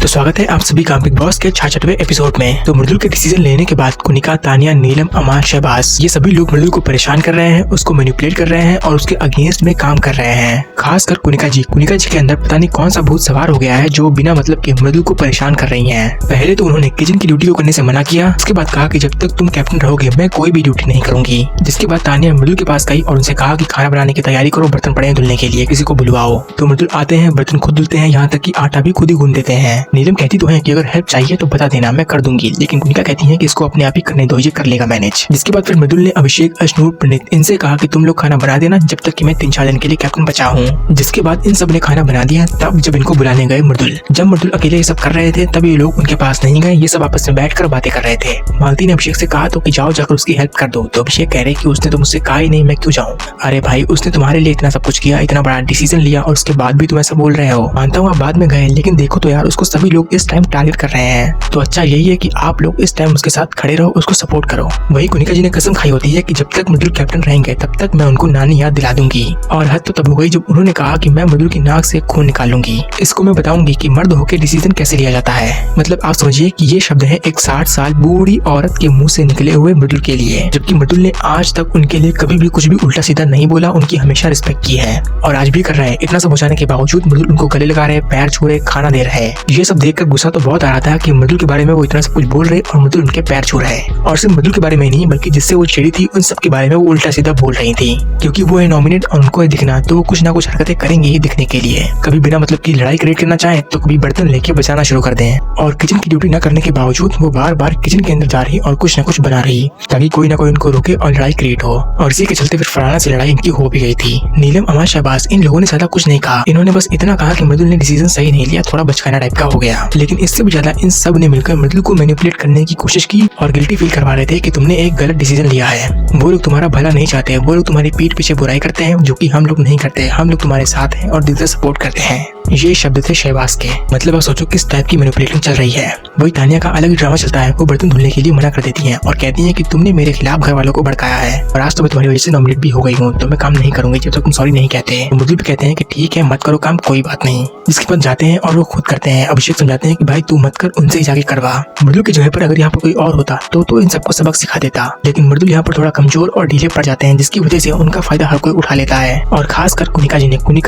तो स्वागत है आप सभी का बिग बॉस के 66वें एपिसोड में। तो मृदुल के डिसीजन लेने के बाद कुनिका, तानिया, नीलम, अमान, शहबाज ये सभी लोग मृदुल को परेशान कर रहे हैं, उसको मैनिपुलेट कर रहे हैं और उसके अगेंस्ट में काम कर रहे हैं। खासकर कुनिका जी के अंदर पता नहीं कौन सा भूत सवार हो गया है जो बिना मतलब के मृदुल को परेशान कर रही है। पहले तो उन्होंने किचन की ड्यूटी को करने से मना किया, उसके बाद कहा कि जब तक तुम कैप्टन रहोगे मैं कोई भी ड्यूटी नहीं करूंगी। जिसके बाद तानिया मृदुल के पास गई और उनसे कहा कि खाना बनाने की तैयारी करो, बर्तन पड़े हैं धुलने के लिए, किसी को बुलवाओ। तो मृदुल आते हैं, बर्तन खुद धुलते हैं, यहाँ तक कि आटा भी खुद ही गूंद देते हैं। नीलम कहती तो है कि अगर हेल्प चाहिए तो बता देना, मैं कर दूंगी, लेकिन कुनिका कहती है कि इसको अपने आप ही करने दो, ये कर लेगा मैनेज। जिसके बाद फिर मृदुल ने अभिषेक, अशनूर, पंडित इनसे कहा कि तुम लोग खाना बना देना जब तक कि मैं 3-4 दिन के लिए कैप्टन बचा हूँ। जिसके बाद इन सब ने खाना बना दिया। तब जब इनको बुलाने गए मृदुल, जब मृदुल अकेले ये सब कर रहे थे तब ये लोग उनके पास नहीं गए, ये सब आपस में बैठकर बातें कर रहे थे। मालती ने अभिषेक से कहा तो कि जाओ जाकर उसकी हेल्प कर दो। तो अभिषेक कह रहे कि उसने तो मुझसे कहा ही नहीं, मैं क्यों जाऊँ। अरे भाई, उसने तुम्हारे लिए इतना सब कुछ किया, इतना बड़ा डिसीजन लिया और उसके बाद भी तुम ऐसा बोल रहे हो। मानता हूँ आप बाद में गए, लेकिन देखो तो यार, उसको सभी लोग इस टाइम टारगेट कर रहे हैं। तो अच्छा यही है कि आप लोग इस टाइम उसके साथ खड़े रहो, उसको सपोर्ट करो। वही कुनिका जी ने कसम खाई होती है कि जब तक मृदुल कैप्टन रहेंगे तब तक मैं उनको नानी याद दिला दूंगी। और हद तो तब हो गई जब उन्होंने कहा कि मैं मृदुल की नाक से खून निकालूंगी। इसको मैं बताऊंगी कि मर्द होकर डिसीजन कैसे लिया जाता है। मतलब आप समझिए कि ये शब्द है एक 60 साल बूढ़ी औरत के मुंह से निकले हुए मृदुल के लिए, जबकि मृदुल ने आज तक उनके लिए कभी भी कुछ भी उल्टा सीधा नहीं बोला, उनकी हमेशा रिस्पेक्ट की है और आज भी कर रहे हैं। इतना सब हो जाने के बावजूद मृदुल उनको गले लगा रहे, पैर छू रहे, खाना दे रहे। ये सब देखकर गुस्सा तो बहुत आ रहा था कि मृदुल के बारे में वो इतना सब कुछ बोल रहे और मृदुल उनके पैर छू रहे। और सिर्फ मृदुल के बारे में नहीं बल्कि जिससे वो चिड़ी थी उन सब के बारे में वो उल्टा सीधा बोल रही थी, क्योंकि वो है नॉमिनेट और उनको है दिखना, तो वो कुछ ना कुछ हरकतें करेंगे ही दिखने के लिए। कभी बिना मतलब की लड़ाई क्रिएट करना चाहे तो कभी बर्तन लेके बचाना शुरू कर दें। और किचन की ड्यूटी न करने के बावजूद वो बार बार किचन के अंदर जा रही और कुछ न कुछ बना रही ताकि कोई ना कोई उनको रोके और लड़ाई क्रिएट हो। और इसी के चलते फिर फरहाना से लड़ाई इनकी हो भी गई थी। नीलम, अमान, शहबाज इन लोगों ने ज्यादा कुछ नहीं कहा, इन्होंने बस इतना कहा कि मृदुल ने डिसीजन सही नहीं लिया, थोड़ा बचकाना टाइप का हो गया। लेकिन इससे भी ज्यादा इन सब ने मिलकर मृदुल को मैनिपुलेट करने की कोशिश की और गिल्टी फील करवा रहे थे कि तुमने एक गलत डिसीजन लिया है। वो लोग तुम्हारा भला नहीं चाहते, वो लोग तुम्हारी पीठ पीछे बुराई करते हैं, जो कि हम लोग नहीं करते। हम लोग तुम्हारे साथ हैं और दिल से सपोर्ट करते हैं। ये शब्द थे शहबाज के। मतलब आप सोचो किस टाइप की मैनिपुलेटिंग चल रही है। वही तानिया का अलग ड्रामा चलता है, वो बर्तन धुलने के लिए मना कर देती हैं और कहती हैं कि तुमने मेरे खिलाफ घर वालों को भड़काया है और आज तो मैं तुम्हारी वजह से नॉमिनेट भी हो गई हूँ, तो मैं काम नहीं करूंगी जब तक तुम सॉरी नहीं कहते। मृदुल भी कहते हैं कि ठीक है मत करो काम, कोई बात नहीं। जिसके बाद जाते हैं और वो खुद करते हैं। अभिषेक समझाते हैं कि भाई तू मत कर, उनसे ही जाके करवा। मृदुल की जगह पर अगर यहाँ पर कोई और होता तो इन सबको सबक सिखा देता, लेकिन मृदुल यहाँ पर थोड़ा कमजोर और ढीले पड़ जाते हैं, जिसकी वजह से उनका फायदा हर कोई उठा लेता है। और खासकर कुनिका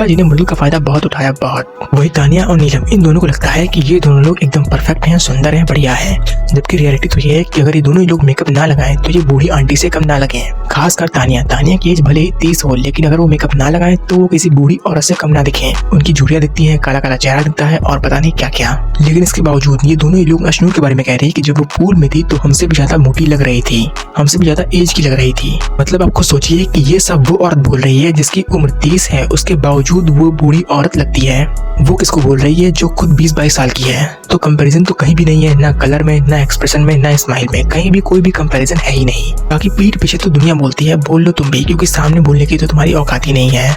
जी ने मृदुल का फायदा बहुत उठाया, बहुत। वही तानिया और नीलम, इन दोनों को लगता है कि ये दोनों लोग एकदम परफेक्ट हैं, सुंदर हैं, बढ़िया है। जबकि रियलिटी तो ये है कि अगर ये दोनों ही लोग मेकअप ना लगाएं तो ये बूढ़ी आंटी से कम ना लगे। खासकर तानिया की एज भले ही 30 हो, लेकिन अगर वो मेकअप ना लगाएं तो वो किसी बूढ़ी औरत से कम ना दिखे। उनकी झुर्रियां दिखती हैं, काला काला चेहरा दिखता है और पता नहीं क्या क्या। लेकिन इसके बावजूद ये दोनों ही लोग अशनूर के बारे में कह रहे हैं कि जब वो पूल में थी तो हमसे भी ज्यादा मोटी लग रही थी, हमसे भी ज्यादा एज की लग रही थी। मतलब आपको सोचिए कि ये सब वो औरत बोल रही है जिसकी उम्र 30 है, उसके बावजूद वो बूढ़ी औरत लगती है। वो किसको बोल रही है जो खुद 20-22 साल की है। तो कंपैरिजन तो कहीं भी नहीं है, ना कलर में, ना एक्सप्रेशन में, ना स्माइल में, कहीं भी कोई भी कंपैरिजन है ही नहीं। बाकी पीठ पीछे तो दुनिया बोलती है, बोल लो तुम भी, क्योंकि सामने बोलने की तो तुम्हारी औकात ही नहीं है।